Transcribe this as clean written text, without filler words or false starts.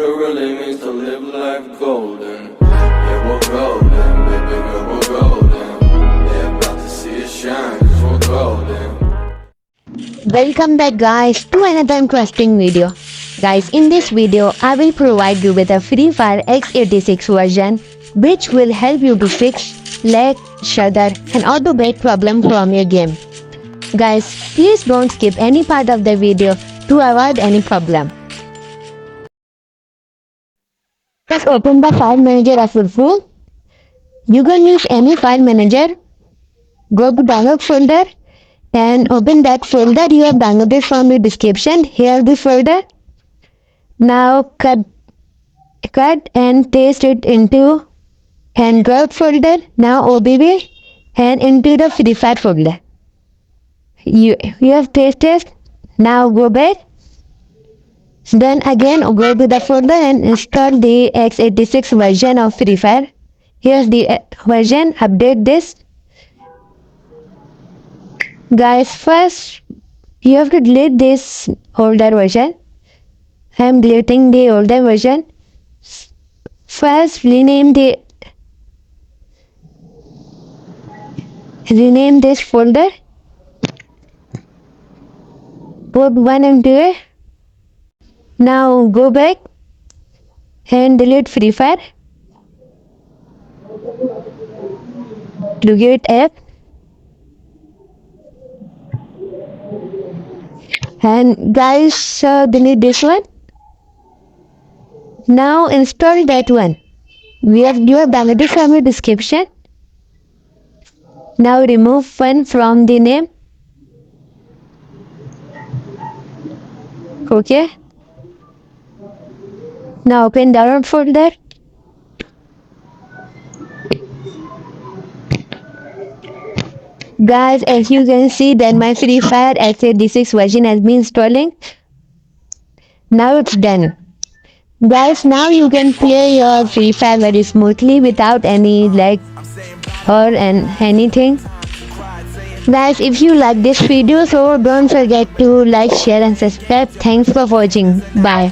what it really means to live life golden. Yeah, we're golden, baby girl, we're golden. Yeah, about to see it shine, cause we're golden. Welcome back guys to another interesting video. Guys, in this video I will provide you with a Free Fire x86 version which will help you to fix lag, shudder and auto break problem from your game. Guys, please don't skip any part of the video to avoid any problem. Just open the file manager of your phone. You can use any file manager. Go to download folder and open that folder you have downloaded from the description. Here the folder. Now cut and paste it into Android folder. Now OBB and into the Free Fire folder. You have pasted. Now go back. Then again go to the folder and install the x86 version of Free Fire. Here's the version. Update this. Guys, first you have to delete this older version. I am deleting the older version. First rename this folder. Put 1 into it. Now go back and delete Free Fire. Duplicate app. And guys, delete this one. Now install that one. You have downloaded from the description. Now remove one from the name. Okay. Now open download folder. Guys, as you can see that my Free Fire x86 version has been installing. Now it's done. Guys, now you can play your Free Fire very smoothly without any lag or anything. Guys, if you like this video, so don't forget to like, share and subscribe. Thanks for watching. Bye.